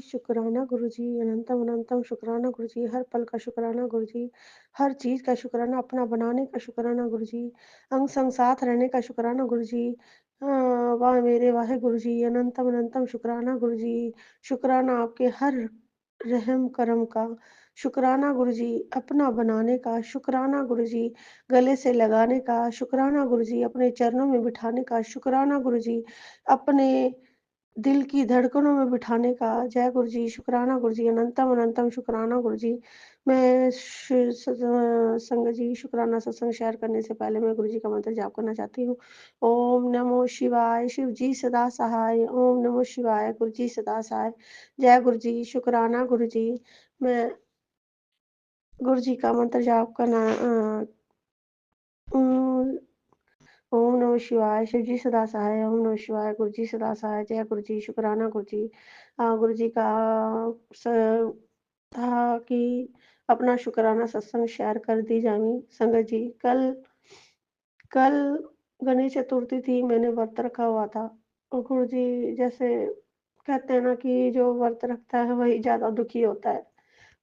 शुक्राना गुरुजी, अनंतम अनंतम शुक्राना गुरुजी, हर पल का शुक्राना गुरुजी, हर चीज़ का शुक्राना, अपना बनाने का शुक्राना गुरुजी, अंग संग साथ रहने का शुक्राना गुरुजी। वाह मेरे वाहे गुरुजी, अनंतम अनंतम शुक्राना गुरुजी, शुक्राना आपके हर रहम करम का, शुक्राना गुरुजी, अपना बनाने का, शुक्राना गुरुजी, गले से लगाने का, शुक्राना गुरुजी, अपने चरणों में बिठाने का, शुक्राना गुरुजी, अपने दिल की धड़कनों में बिठाने का। जय गुरुजी, शुक्राना गुरुजी, अनंतम अनंतम शुक्राना गुरुजी। मैं संगत जी शुक्राना सत्संग शेयर करने से पहले मैं गुरुजी का मंत्र जाप करना चाहती हूँ। ओम नमो शिवाय, शिव जी सदा सहाय। ओम नमो शिवाय, गुरुजी सदा सहाय। जय गुरुजी, शुक्राना गुरुजी। मैं गुरुजी का मंत्र जाप करना उम, ओम नमः शिवाय, शिव जी सदा सहाय। ओम नमः शिवाय, गुरु जी सदा सहाय। जय गुरु जी, शुक्राना गुरु जी। गुरु जी का स था कि अपना शुक्राना सत्संग शेयर कर दी जामी संगत जी। कल कल गणेश चतुर्थी थी, मैंने व्रत रखा हुआ था और गुरु जी जैसे कहते हैं ना कि जो व्रत रखता है वही ज़्यादा दुखी होता है।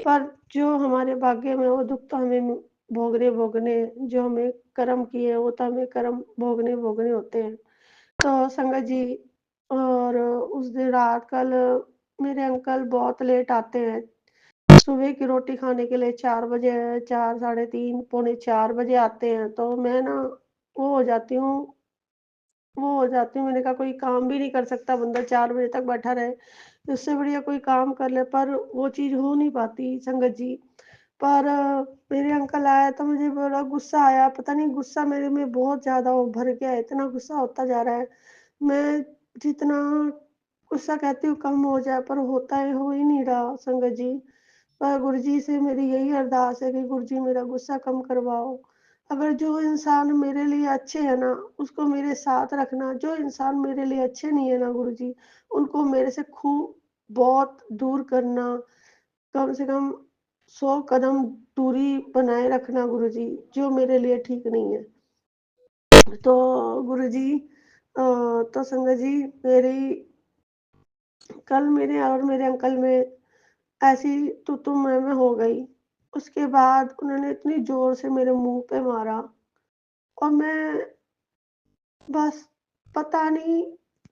पर जो हमारे भाग्य में वो दुःख तो हमें भोगने जो हमें कर्म किए वो तो हमें कर्म भोगने होते हैं। तो संगत जी और उस दिन रात कल मेरे अंकल बहुत लेट आते हैं। सुबह की रोटी खाने के लिए 4 बजे 4 साढ़े 3 पौने 4 बजे आते हैं। तो मैं ना वो हो जाती हूँ मैंने कहा कोई काम भी नहीं कर सकता बंदा 4 बजे तक बैठा रहे। उससे बढ़िया कोई काम कर ले पर वो चीज़ हो नहीं पाती संगत जी। पर मेरे अंकल आए तो मुझे बड़ा गुस्सा आया, पता नहीं गुस्सा मेरे में बहुत ज़्यादा उभर गया है, इतना गुस्सा होता जा रहा है। मैं जितना गुस्सा कहती हूँ कम हो जाए पर होता है, हो ही नहीं रहा संगत जी। पर गुरुजी से मेरी यही अरदास है कि गुरुजी मेरा गुस्सा कम करवाओ। अगर जो इंसान मेरे लिए अच्छे हैं ना, उसको मेरे साथ रखना, जो इंसान मेरे लिए अच्छे नहीं है ना गुरुजी, उनको मेरे से बहुत दूर करना, कम से कम 100 कदम दूरी बनाए रखना गुरुजी, जो मेरे लिए ठीक नहीं है। तो गुरुजी तो संगत जी मेरी कल मेरे और मेरे अंकल में ऐसी तू-तू मैं हो गई। उसके बाद उन्होंने इतनी ज़ोर से मेरे मुँह पे मारा और मैं बस पता नहीं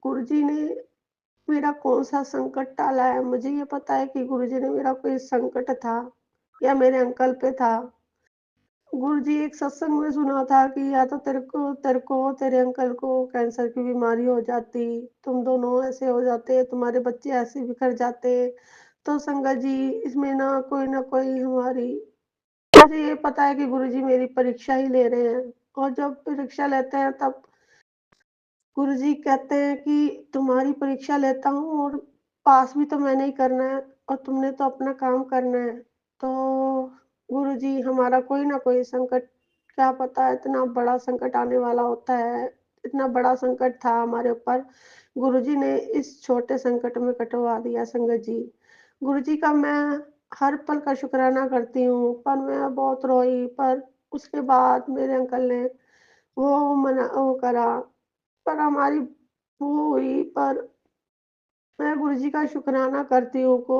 गुरुजी ने मेरा कौन-सा संकट टाला है। मुझे ये पता है कि गुरुजी ने मेरा कोई संकट था या मेरे अंकल पे था। गुरुजी एक सत्संग में सुना था कि या तो तेरे अंकल को कैंसर की बीमारी हो जाती, तुम दोनों ऐसे हो जाते, तुम्हारे बच्चे ऐसे बिखर जाते। तो संगत जी इसमें ना कोई हमारी मुझे ये पता है कि गुरुजी मेरी परीक्षा ही ले रहे हैं और जब परीक्षा लेते हैं तब गुरुजी कहते हैं कि तुम्हारी परीक्षा लेता हूँ और पास भी तो मैंने ही करना है और तुमने तो अपना काम करना है। तो गुरुजी हमारा कोई ना कोई संकट क्या पता इतना बड़ा संकट आने वाला होता है। इतना बड़ा संकट था हमारे ऊपर, गुरुजी ने इस छोटे संकट में कटवा दिया संगत जी। गुरुजी का मैं हर पल का शुक्राना करती हूँ, पर मैं बहुत रोई पर उसके बाद मेरे अंकल ने वो करा पर हमारी वो हुई पर मैं गुरुजी का शुक्राना करती हूँ को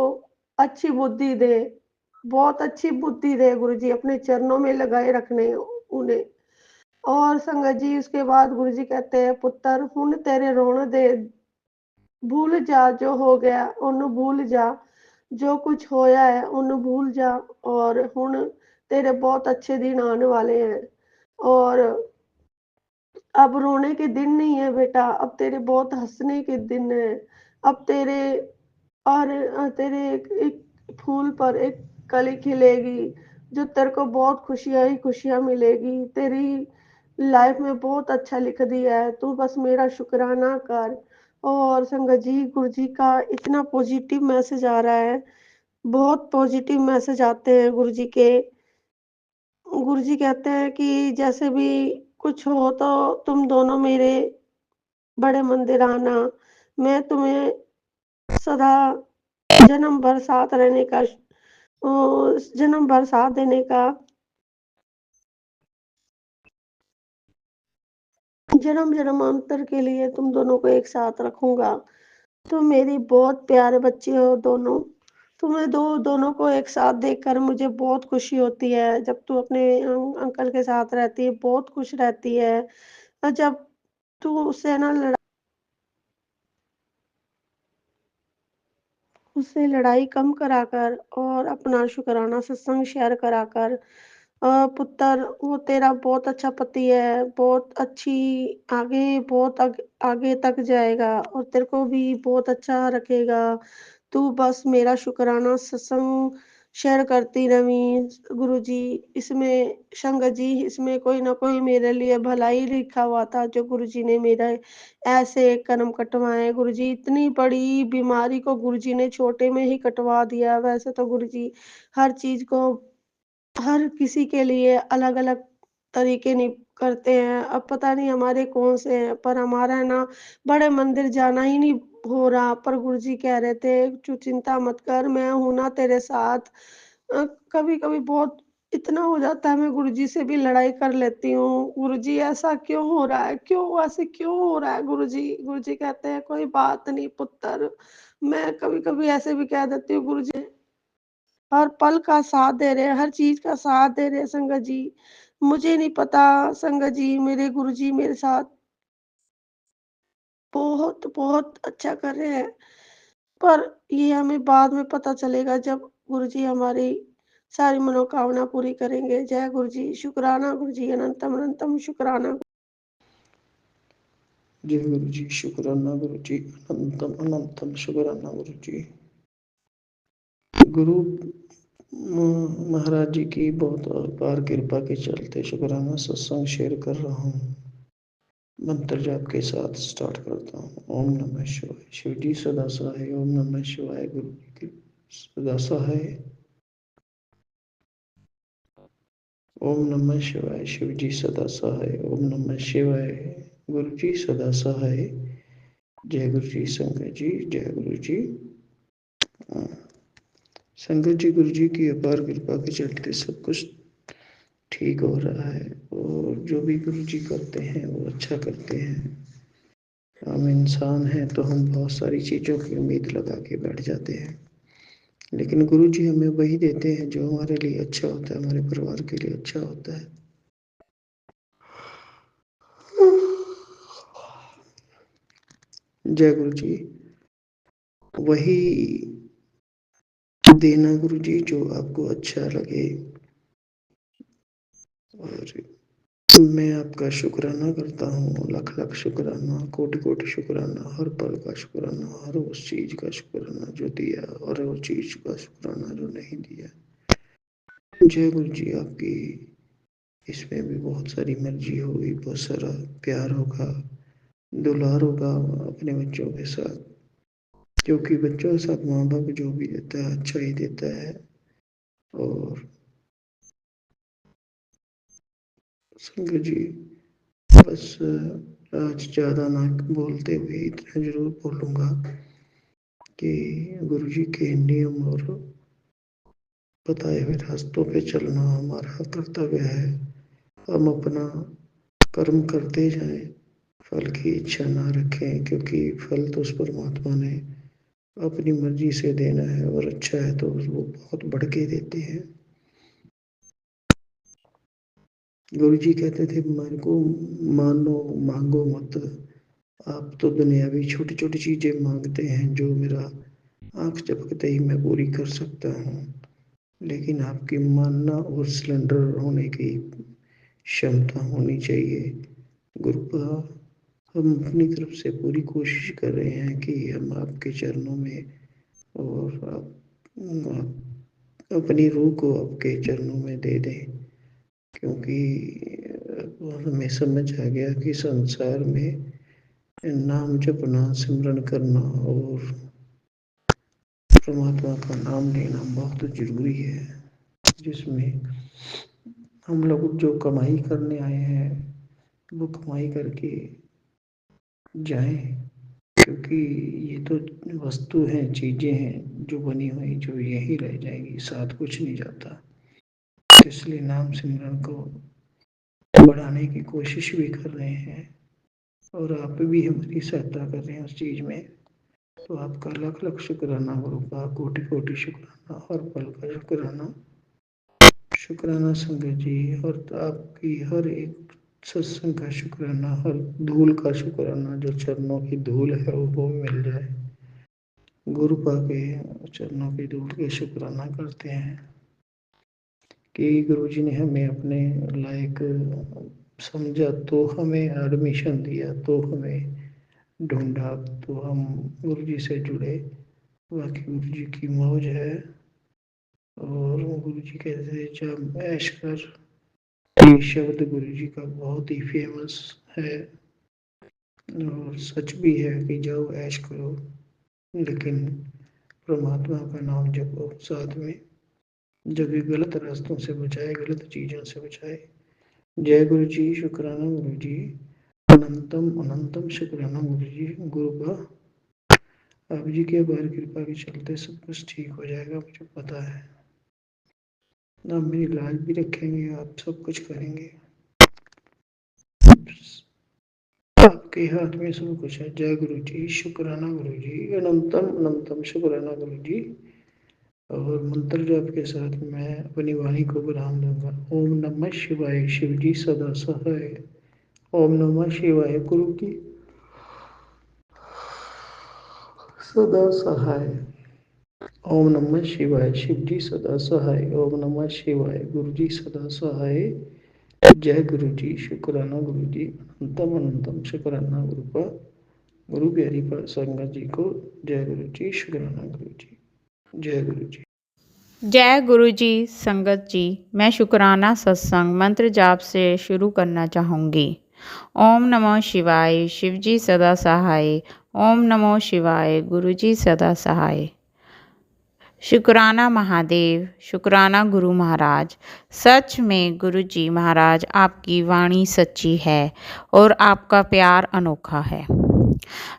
अच्छी बुद्धि दे, बहुत अच्छी बुद्धि दे गुरुजी अपने चरणों में लगाए रखने उन्हें। और संगत जी उसके बाद गुरुजी कहते हैं पुत्र हुन तेरे रोण दे, भूल जा जो हो गया ओनू भूल जा, जो कुछ होया है ओनू भूल जा और हुन तेरे बहुत अच्छे दिन आने वाले हैं। और अब रोने के दिन नहीं है बेटा, अब तेरे बहुत हँसने के दिन हैं। अब तेरे तेरे एक फूल पर एक कली खिलेगी, जो तेरे को बहुत खुशियाँ ही खुशियाँ मिलेगी। तेरी लाइफ में बहुत अच्छा लिख दिया है, तू बस मेरा शुकराना कर। और संगत जी, गुरुजी का इतना पॉज़िटिव मैसेज आ रहा है, बहुत पॉज़िटिव मैसेज आते हैं गुरुजी के। गुरुजी कहते हैं कि जैसे भी कुछ हो तो तुम दोनों मेरे बड़े मंदिर आना, मैं तुम्हें सदा जन्म भर साथ रहने का जन्म भर साथ देने का जन्म जन्मांतर के लिए तुम दोनों को एक साथ रखूँगा। तुम मेरी बहुत प्यारे बच्ची हो दोनों। तुम्हें दोनों को एक साथ देखकर मुझे बहुत खुशी होती है। जब तू अपने अंकल के साथ रहती है, बहुत खुश रहती है। और जब तू उससे लड़ाई कम कराकर और अपना शुकराना सत्संग शेयर कराकर पुत्र वो तेरा बहुत अच्छा पति है, बहुत अच्छी आगे बहुत आगे तक जाएगा और तेरे को भी बहुत अच्छा रखेगा। तू बस मेरा शुकराना सत्संग शेयर करती रहीं। गुरुजी इसमें संगत जी इसमें कोई ना कोई मेरे लिए भला ही लिखा हुआ था जो गुरुजी ने मेरा ऐसे कर्म कटवाए। गुरुजी इतनी बड़ी बीमारी को गुरुजी ने छोटे में ही कटवा दिया। वैसे तो गुरुजी हर चीज़ को हर किसी के लिए अलग-अलग तरीके करते हैं। अब पता नहीं हमारे कौन से हैं, पर हमारा है ना बड़े मंदिर जाना ही नहीं हो रहा। पर गुरुजी कह रहे थे, "तू चिंता मत कर, मैं हूँ ना तेरे साथ।" कभी-कभी बहुत इतना हो जाता है मैं गुरुजी से भी लड़ाई कर लेती हूँ। गुरुजी ऐसा क्यों हो रहा है? क्यों ऐसे क्यों हो रहा है गुरुजी? गुरुजी कहते हैं, "कोई बात नहीं पुत्र।" मैं कभी-कभी ऐसे भी कह देती हूँ गुरुजी हर पल का साथ दे रहे हैं, हर चीज़ का साथ दे रहे हैं संगत जी। मुझे नहीं पता संगत जी, मेरे गुरुजी मेरे साथ बहुत अच्छा कर रहे हैं। पर ये हमें बाद में पता चलेगा जब गुरुजी हमारी सारी मनोकामना पूरी करेंगे। जय गुरुजी, शुकराना गुरुजी, अनंतम अनंतम शुकराना। जय गुरु जी, शुक्राना गुरु जी, अनंतम अनंतम शुक्राना गुरु जी। गुरु महाराज जी की बहुत अपार कृपा के चलते शुक्राना सत्संग शेयर कर रहा हूँ। मंत्र जाप के साथ स्टार्ट करता हूँ। ओम नमः शिवाय। शिव जी सदा सहाय। ओम नमः शिवाय। गुरु जी की सदा सहाय। ओम नमः शिवाय। शिव जी सदा सहाय। ओम नमः शिवाय। गुरु जी सदा सहाय। जय गुरु जी। संगत जी जय गुरु जी। संगत जी गुरु जी की अपार कृपा के चलते सब कुछ ठीक हो रहा है और जो भी गुरु जी करते हैं वो अच्छा करते हैं। हम इंसान हैं तो हम बहुत सारी चीज़ों की उम्मीद लगा के बैठ जाते हैं, लेकिन गुरु जी हमें वही देते हैं जो हमारे लिए अच्छा होता है, हमारे परिवार के लिए अच्छा होता है। जय गुरु जी। वही देना गुरु जी जो आपको अच्छा लगे। और मैं आपका शुक्राना करता हूँ, लख लख शुक्राना, कोटि कोटि शुक्राना, हर पल का शुक्राना, हर उस चीज का शुक्राना जो दिया और उस चीज का शुक्राना जो नहीं दिया। जय गुरु जी। आपकी इसमें भी बहुत सारी मर्जी होगी, बहुत सारा प्यार होगा, दुलार होगा अपने बच्चों के साथ, क्योंकि बच्चों के साथ माँ बाप जो भी देता है अच्छा ही देता है। और संगत जी बस आज ज़्यादा ना बोलते हुए इतना जरूर बोलूँगा कि गुरु जी के नियम और बताए हुए रास्तों पे चलना हमारा कर्तव्य है। हम अपना कर्म करते जाएं, फल की इच्छा ना रखें, क्योंकि फल तो उस परमात्मा ने अपनी मर्जी से देना है और अच्छा है तो वो बहुत बढ़ के देते हैं। गुरु जी कहते थे मेरे को मानो मांगो मत, आप तो दुनियावी छोटी छोटी चीजें मांगते हैं जो मेरा आंख झपकते ही मैं पूरी कर सकता हूँ, लेकिन आपकी मानना और सिलेंडर होने की क्षमता होनी चाहिए। गुरु हम अपनी तरफ से पूरी कोशिश कर रहे हैं कि हम आपके चरणों में और आप अपनी रूह को आपके चरणों में दे दें, क्योंकि हमें समझ आ गया कि संसार में नाम जपना, सिमरन करना और परमात्मा का नाम लेना बहुत जरूरी है, जिसमें हम लोग जो कमाई करने आए हैं वो कमाई करके जाएं, क्योंकि ये तो वस्तु हैं, चीजें हैं जो बनी हुई जो यही रह जाएगी, साथ कुछ नहीं जाता। इसलिए नाम सिमरन को बढ़ाने की कोशिश भी कर रहे हैं और आप भी हमारी सहायता कर रहे हैं उस चीज में। तो आपका लख लख शुक्राना गुरु का, कोटि कोटि शुक्राना, हर पल का शुक्राना। शुक्राना संगत जी, और आपकी हर एक सत्संग का शुक्राना, हर धूल का शुक्राना, जो चरणों की धूल है वो मिल जाए। गुरु के चरणों की धूल के शुक्राना करते हैं कि गुरु जी ने हमें अपने लायक समझा, तो हमें एडमिशन दिया, तो हमें ढूंढा, तो हम गुरु जी से जुड़े। बाकी गुरु जी की मौज है। और गुरु जी कहते हैं जब ऐश कर, ये शब्द गुरु जी का बहुत ही फेमस है और सच भी है कि जाओ ऐश करो, लेकिन परमात्मा का नाम जपो साथ में, जब ये गलत रास्तों से बचाए, गलत चीज़ों से बचाए। जय गुरु जी, शुक्राना गुरु जी, अनंतम अनंतम शुक्राना गुरु जी। गुरु का आप जी के बार कृपा के चलते सब कुछ ठीक हो जाएगा, मुझे पता है। आप मेरी लाज भी रखेंगे, आप सब कुछ करेंगे, आपके हाथ में सब कुछ है। जय गुरु जी, शुक्राना गुरु जी, अनंतम अनंतम शुक्राना गुरु जी। और मंत्र जाप के साथ मैं अपनी वाणी को विराम दूंगा। ओम नमः शिवाय, शिव जी सदा सहाय। ओम नमः शिवाय, गुरु की सदा सहाय। ओम नमः शिवाय, शिव जी सदा सहाय। ओम नमः शिवाय, गुरु जी सदा सहाय। जय गुरु जी, शुक्राना गुरु जी, अनंतम अनंतम शुक्राना गुरु का, गुरु प्यारी पर संगत जी को। जय गुरु जी, शुक्राना गुरु जी, जय गुरु जी। जय गुरु जी संगत जी, मैं शुक्राना सत्संग मंत्र जाप से शुरू करना चाहूँगी। ओम नमो शिवाय, शिव जी सदा सहाय। ओम नमो शिवाय, गुरु जी सदा सहाय। शुक्राना महादेव, शुक्राना गुरु महाराज। सच में गुरु जी महाराज, आपकी वाणी सच्ची है और आपका प्यार अनोखा है।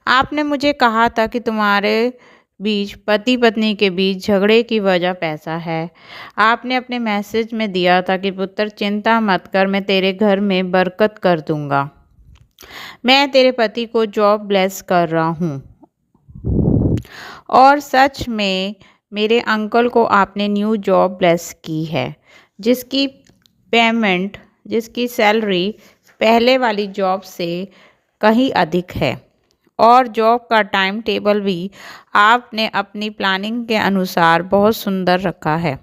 आपने मुझे कहा था कि तुम्हारे बीच, पति पत्नी के बीच झगड़े की वजह पैसा है। आपने अपने मैसेज में दिया था कि पुत्र चिंता मत कर, मैं तेरे घर में बरकत कर दूंगा। मैं तेरे पति को जॉब ब्लेस कर रहा हूँ। और सच में मेरे अंकल को आपने न्यू जॉब ब्लेस की है, जिसकी पेमेंट, जिसकी सैलरी पहले वाली जॉब से कहीं अधिक है। और जॉब का टाइम टेबल भी आपने अपनी प्लानिंग के अनुसार बहुत सुंदर रखा है।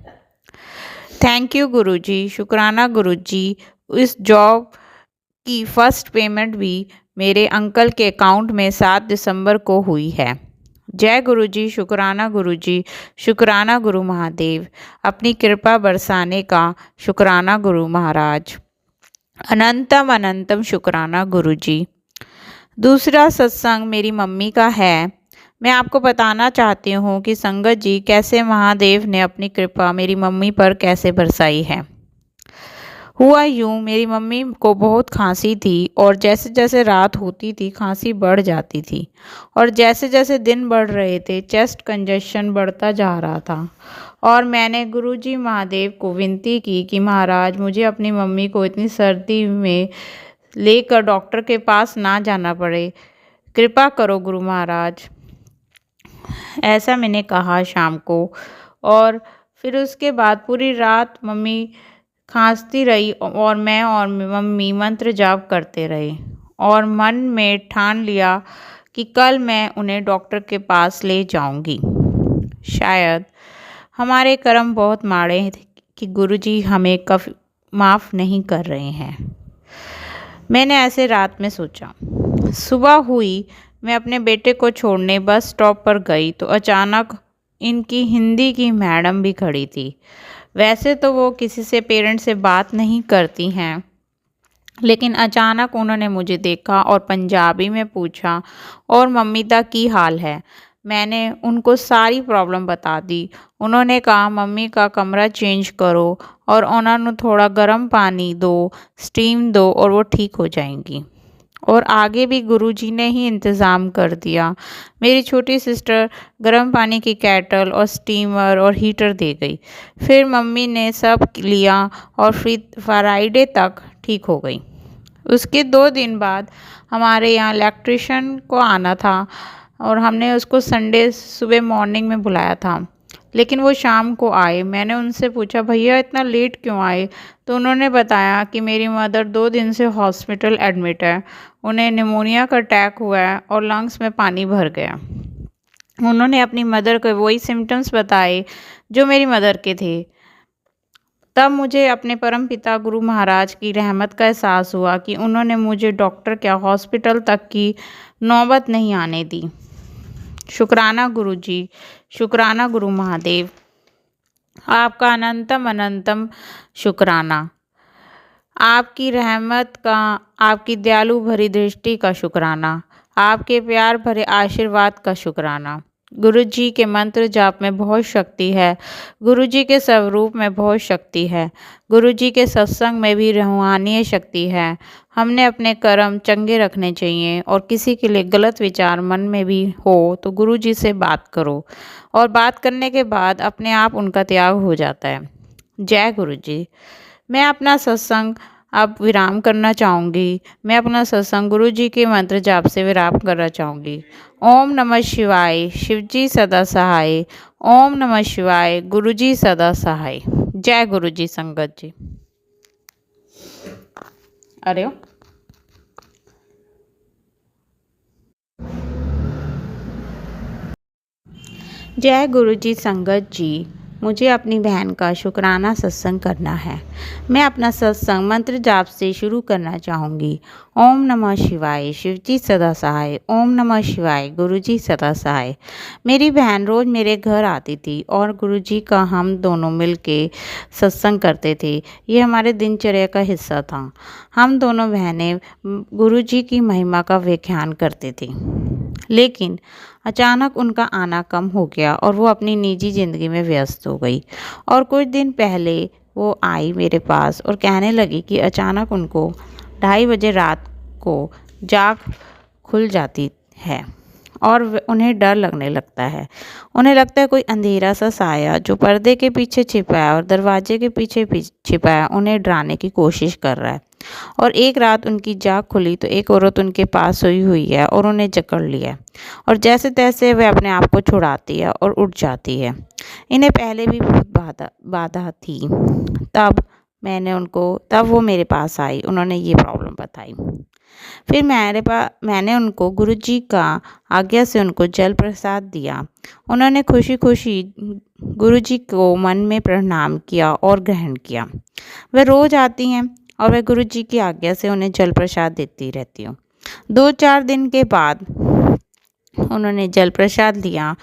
थैंक यू गुरुजी, शुक्राना गुरुजी। इस जॉब की फर्स्ट पेमेंट भी मेरे अंकल के अकाउंट में 7 दिसंबर को हुई है। जय गुरुजी, शुक्राना गुरुजी, शुक्राना गुरु महादेव। अपनी कृपा बरसाने का शुक्राना गुरु महाराज। अनंतम अनंतम शुक्राना गुरुजी। दूसरा सत्संग मेरी मम्मी का है। मैं आपको बताना चाहती हूँ कि संगत जी कैसे महादेव ने अपनी कृपा मेरी मम्मी पर कैसे बरसाई है। हुआ यूँ, मेरी मम्मी को बहुत खांसी थी और जैसे जैसे रात होती थी खांसी बढ़ जाती थी, और जैसे जैसे दिन बढ़ रहे थे चेस्ट कंजेशन बढ़ता जा रहा था। और मैंने गुरुजी महादेव को विनती की कि महाराज मुझे अपनी मम्मी को इतनी सर्दी में लेकर डॉक्टर के पास ना जाना पड़े, कृपा करो गुरु महाराज। ऐसा मैंने कहा शाम को। और फिर उसके बाद पूरी रात मम्मी खांसती रही और मैं और मम्मी मंत्र जाप करते रहे और मन में ठान लिया कि कल मैं उन्हें डॉक्टर के पास ले जाऊंगी। शायद हमारे कर्म बहुत माड़े हैं कि गुरुजी हमें कभी माफ़ नहीं कर रहे हैं। मैंने ऐसे रात में सोचा। सुबह हुई, मैं अपने बेटे को छोड़ने बस स्टॉप पर गई तो अचानक इनकी हिंदी की मैडम भी खड़ी थी। वैसे तो वो किसी से पेरेंट्स से बात नहीं करती हैं, लेकिन अचानक उन्होंने मुझे देखा और पंजाबी में पूछा, और मम्मी दा की हाल है। मैंने उनको सारी प्रॉब्लम बता दी। उन्होंने कहा मम्मी का कमरा चेंज करो और उन्होंने थोड़ा गर्म पानी दो, स्टीम दो और वो ठीक हो जाएंगी। और आगे भी गुरुजी ने ही इंतज़ाम कर दिया। मेरी छोटी सिस्टर गर्म पानी की केटल और स्टीमर और हीटर दे गई। फिर मम्मी ने सब लिया और फ्राइडे तक ठीक हो गई। उसके 2 दिन बाद हमारे यहाँ इलेक्ट्रिशियन को आना था और हमने उसको संडे सुबह मॉर्निंग में बुलाया था, लेकिन वो शाम को आए। मैंने उनसे पूछा, भैया इतना लेट क्यों आए? तो उन्होंने बताया कि मेरी मदर 2 दिन से हॉस्पिटल एडमिट है, उन्हें निमोनिया का अटैक हुआ है और लंग्स में पानी भर गया। उन्होंने अपनी मदर को वही सिम्टम्स बताए जो मेरी मदर के थे। तब मुझे अपने परमपिता गुरु महाराज की रहमत का एहसास हुआ कि उन्होंने मुझे डॉक्टर क्या हॉस्पिटल तक की नौबत नहीं आने दी। शुक्राना गुरु जी, शुक्राना गुरु महादेव, आपका अनंतम अनंतम शुक्राना। आपकी रहमत का, आपकी दयालु भरी दृष्टि का शुक्राना, आपके प्यार भरे आशीर्वाद का शुक्राना। गुरु जी के मंत्र जाप में बहुत शक्ति है, गुरु जी के स्वरूप में बहुत शक्ति है, गुरु जी के सत्संग में भी रूहानी शक्ति है। हमने अपने कर्म चंगे रखने चाहिए और किसी के लिए गलत विचार मन में भी हो तो गुरु जी से बात करो और बात करने के बाद अपने आप उनका त्याग हो जाता है। जय गुरु जी। मैं अपना सत्संग अब विराम करना चाहूँगी। मैं अपना सत्संग गुरु जी के मंत्र जाप से विराम करना चाहूँगी। ओम नमः शिवाय, शिव जी सदा सहाय। ओम नमः शिवाय, गुरु जी सदा सहाय। जय गुरु जी संगत जी। अरे जय गुरु जी संगत जी। मुझे अपनी बहन का शुक्राना सत्संग करना है। मैं अपना सत्संग मंत्र जाप से शुरू करना चाहूँगी। ओम नमः शिवाय, शिव जी सदा सहाय। ओम नमः शिवाय, गुरु जी सदा सहाय। मेरी बहन रोज़ मेरे घर आती थी और गुरु जी का हम दोनों मिलके सत्संग करते थे। ये हमारे दिनचर्या का हिस्सा था। हम दोनों बहनें गुरु जी की महिमा का व्याख्यान करते थे, लेकिन अचानक उनका आना कम हो गया और वो अपनी निजी ज़िंदगी में व्यस्त हो गई। और कुछ दिन पहले वो आई मेरे पास और कहने लगी कि अचानक उनको 2:30 बजे रात को जाग खुल जाती है और उन्हें डर लगने लगता है। उन्हें लगता है कोई अंधेरा सा साया जो पर्दे के पीछे छिपा है और दरवाजे के पीछे छिपा है उन्हें डराने की कोशिश कर रहा है। और एक रात उनकी जाग खुली तो एक औरत उनके पास सोई हुई है और उन्हें जकड़ लिया है और जैसे तैसे वह अपने आप को छुड़ाती है और उठ जाती है। इन्हें पहले भी बहुत बाधा थी। तब वो मेरे पास आई, उन्होंने ये प्रॉब्लम बताई। फिर मैंने उनको गुरु जी का आज्ञा से उनको जल प्रसाद दिया। उन्होंने खुशी खुशी गुरु जी को मन में प्रणाम किया और ग्रहण किया। वह रोज़ आती हैं और वह गुरु जी की आज्ञा से उन्हें जल प्रसाद देती रहती हूँ। 2-4 दिन के बाद उन्होंने जल प्रसाद लिया।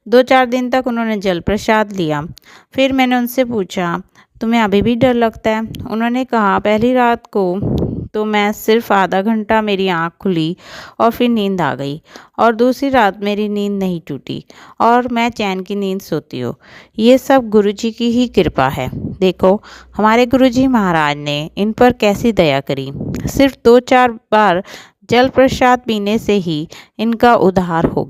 2-4 दिन तक उन्होंने जल प्रसाद लिया। फिर मैंने उनसे पूछा, तुम्हें अभी भी डर लगता है? उन्होंने कहा, पहली रात को तो मैं सिर्फ आधा घंटा मेरी आँख खुली और फिर नींद आ गई और दूसरी रात मेरी नींद नहीं टूटी और मैं चैन की नींद सोती हूँ। ये सब गुरु जी की ही कृपा है। देखो हमारे गुरु जी महाराज ने इन पर कैसी दया करी। सिर्फ 2-4 बार जल प्रसाद पीने से ही इनका उद्धार हो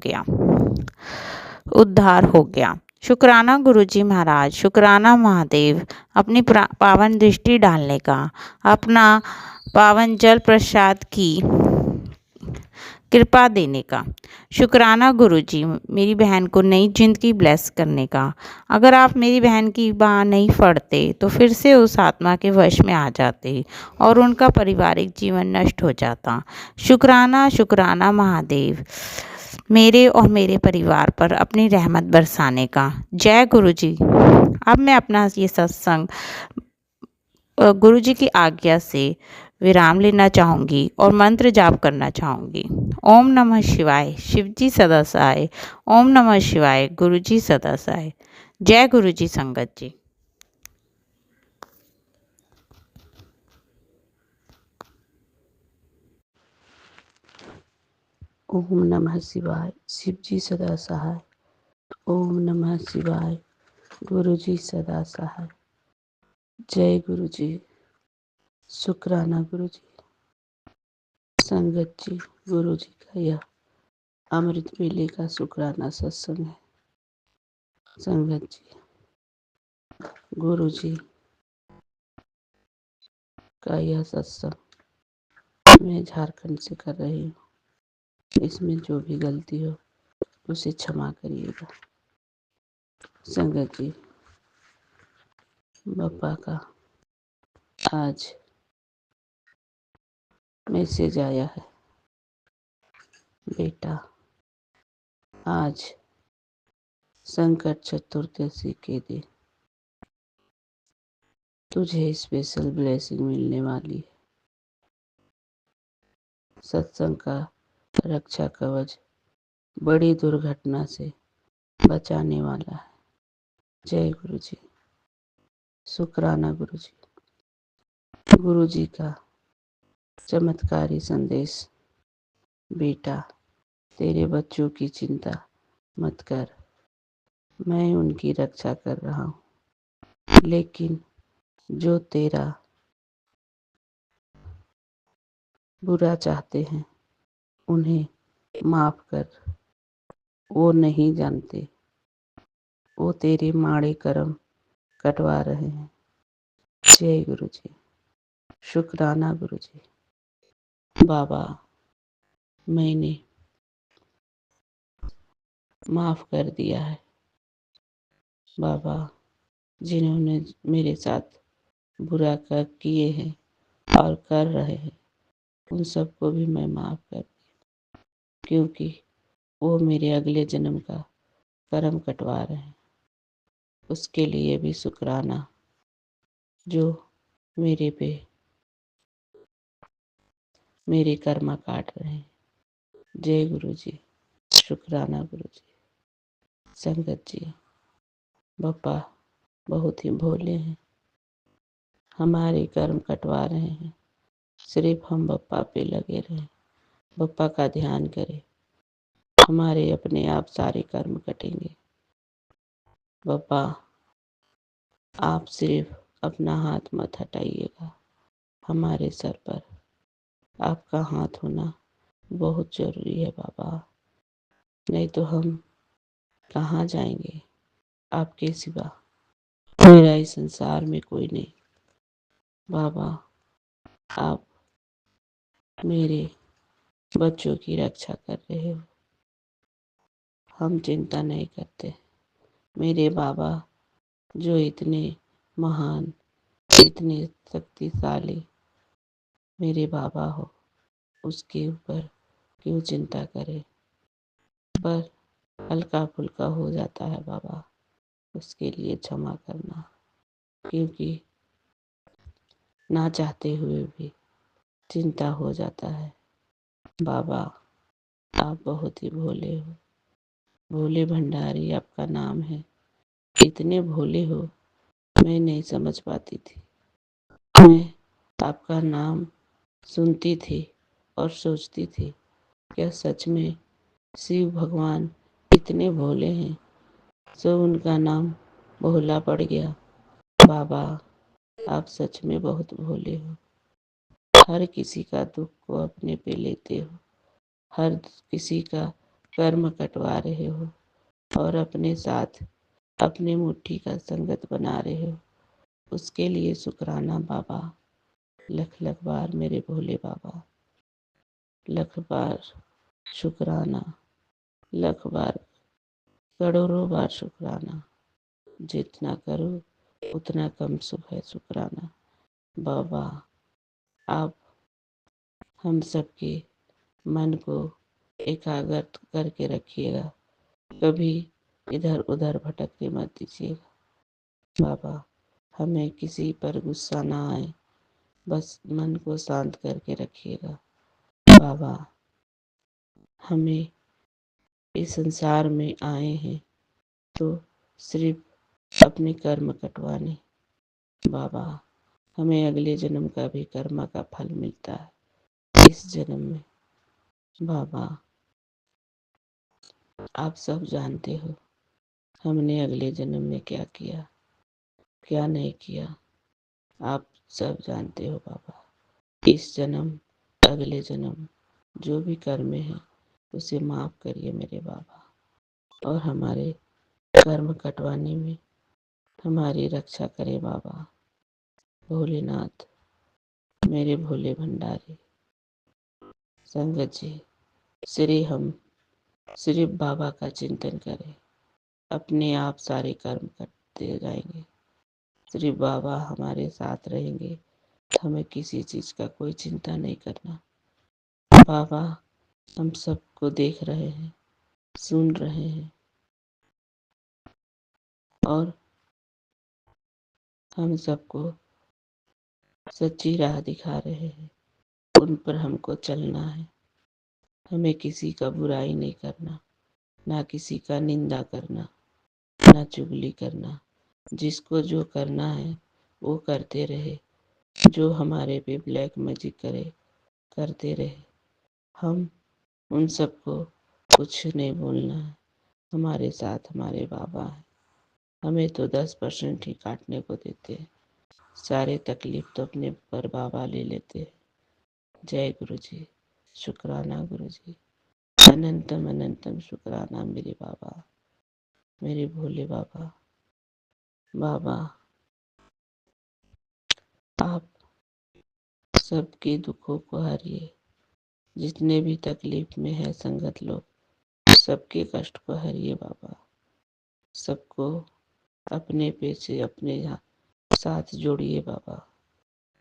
गया। शुक्राना गुरु जी महाराज, शुक्राना महादेव, अपनी पावन दृष्टि डालने का, अपना पावन जल प्रसाद की कृपा देने का। शुक्राना गुरु जी मेरी बहन को नई जिंदगी ब्लेस करने का। अगर आप मेरी बहन की बाह नहीं फड़ते तो फिर से उस आत्मा के वश में आ जाते और उनका पारिवारिक जीवन नष्ट हो जाता। शुक्राना शुक्राना महादेव, मेरे और मेरे परिवार पर अपनी रहमत बरसाने का। जय गुरु जी। अब मैं अपना ये सत्संग गुरु जी की आज्ञा से विराम लेना चाहूँगी और मंत्र जाप करना चाहूँगी। ओम नमः शिवाय, शिव जी सदा सहाय। ओम नमः शिवाय, गुरु जी सदा सहाय। जय गुरु जी संगत जी। ओम नमः शिवाय, शिव जी सदा सहाय। ओम नमः शिवाय, गुरु जी सदा सहाय। जय गुरु जी। शुक्राना गुरु जी। संगत जी, गुरु जी का यह अमृत वेले का शुक्राना सत्संग है। संगत जी, गुरु जी का यह सत्संग मैं झारखंड से कर रही हूँ। इसमें जो भी गलती हो उसे क्षमा करिएगा। संगत जी, बप्पा का आज मैसेज आया है, बेटा आज संकट चतुर्दशी के दिन तुझे स्पेशल ब्लेसिंग मिलने वाली है। सत्संग का रक्षा कवच बड़ी दुर्घटना से बचाने वाला है। जय गुरु जी। शुक्राना गुरु जी। गुरु जी का चमत्कारी संदेश, बेटा तेरे बच्चों की चिंता मत कर, मैं उनकी रक्षा कर रहा हूँ, लेकिन जो तेरा बुरा चाहते हैं उन्हें माफ कर। वो नहीं जानते, वो तेरे माड़े कर्म कटवा रहे हैं। जय गुरु जी। शुक्राना गुरु जी। बाबा मैंने माफ कर दिया है। बाबा जिन्होंने मेरे साथ बुरा कर किए हैं और कर रहे हैं उन सबको भी मैं माफ कर दिया, क्योंकि वो मेरे अगले जन्म का कर्म कटवा रहे हैं। उसके लिए भी शुक्राना जो मेरे पे मेरे कर्म काट रहे हैं। जय गुरु जी। शुक्राना गुरु जी। संगत जी, बप्पा बहुत ही भोले हैं, हमारे कर्म कटवा रहे हैं। सिर्फ हम बप्पा पे लगे रहें, बप्पा का ध्यान करें, हमारे अपने आप सारे कर्म कटेंगे। बप्पा आप सिर्फ अपना हाथ मत हटाइएगा, हमारे सर पर आपका हाथ होना बहुत जरूरी है बाबा, नहीं तो हम कहाँ जाएंगे आपके सिवा। मेरा इस संसार में कोई नहीं। बाबा आप मेरे बच्चों की रक्षा कर रहे हो, हम चिंता नहीं करते। मेरे बाबा जो इतने महान, इतने शक्तिशाली मेरे बाबा हो, उसके ऊपर क्यों चिंता करें। पर हल्का फुल्का हो जाता है बाबा, उसके लिए क्षमा करना, क्योंकि ना चाहते हुए भी चिंता हो जाता है। बाबा आप बहुत ही भोले हो, भोले भंडारी आपका नाम है। इतने भोले हो मैं नहीं समझ पाती थी। मैं आपका नाम सुनती थी और सोचती थी, क्या सच में शिव भगवान इतने भोले हैं, सो उनका नाम भोला पड़ गया। बाबा आप सच में बहुत भोले हो, हर किसी का दुख को अपने पे लेते हो, हर किसी का कर्म कटवा रहे हो और अपने साथ अपने मुट्ठी का संगत बना रहे हो। उसके लिए शुक्राना बाबा, लख लख बार मेरे भोले बाबा, लख बार शुक्राना, लख बार करोड़ों बार शुक्राना। जितना करो उतना कम शुभ है शुक्राना। बाबा आप हम सबके मन को एकाग्र करके रखिएगा, कभी इधर उधर भटकने मत दीजिएगा। बाबा हमें किसी पर गुस्सा ना आए, बस मन को शांत करके रखिएगा। बाबा हमें इस संसार में आए हैं तो सिर्फ अपने कर्म कटवाने। बाबा हमें अगले जन्म का भी कर्म का फल मिलता है इस जन्म में। बाबा आप सब जानते हो हमने अगले जन्म में क्या किया, क्या नहीं किया, आप सब जानते हो बाबा। इस जन्म अगले जन्म जो भी कर्म है उसे माफ करिए मेरे बाबा, और हमारे कर्म कटवाने में हमारी रक्षा करे बाबा। भोलेनाथ मेरे भोले भंडारी। संगत जी, श्री हम सिर्फ बाबा का चिंतन करें, अपने आप सारे कर्म करते जाएंगे। सिर्फ बाबा हमारे साथ रहेंगे, हमें किसी चीज़ का कोई चिंता नहीं करना। बाबा हम सबको देख रहे हैं, सुन रहे हैं और हम सबको सच्ची राह दिखा रहे हैं। उन पर हमको चलना है। हमें किसी का बुराई नहीं करना, ना किसी का निंदा करना, ना चुगली करना। जिसको जो करना है वो करते रहे, जो हमारे पे ब्लैक मैजिक करे करते रहे। हम उन सबको कुछ नहीं बोलना है। हमारे साथ हमारे बाबा हैं। हमें तो 10% ही काटने को देते हैं, सारे तकलीफ तो अपने पर बाबा ले लेते हैं। जय गुरु जी, शुक्राना गुरु जी, अनंतम अनंतम शुक्राना मेरे बाबा, मेरे भोले बाबा। बाबा आप सबके दुखों को हरिए, जितने भी तकलीफ में है संगत लोग, सबके कष्ट को हरिए बाबा। सबको अपने पे से अपने यहाँ साथ जोड़िए बाबा,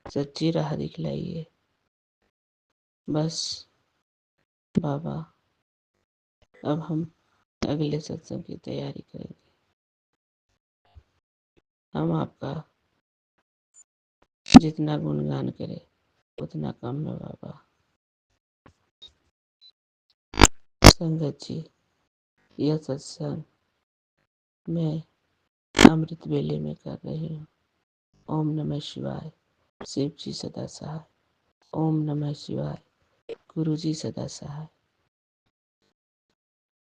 सच्ची राह दिखलाइए। बस बाबा अब हम अगले सत्संग की तैयारी करेंगे। हम आपका जितना गुणगान करें उतना कम है बाबा। संगत जी, यह सत्संग मैं अमृत वेले में कर रही हूँ। ओम नमः शिवाय, शिव जी सदा सहाय। ओम नमः शिवाय, गुरु जी सदा सहाय।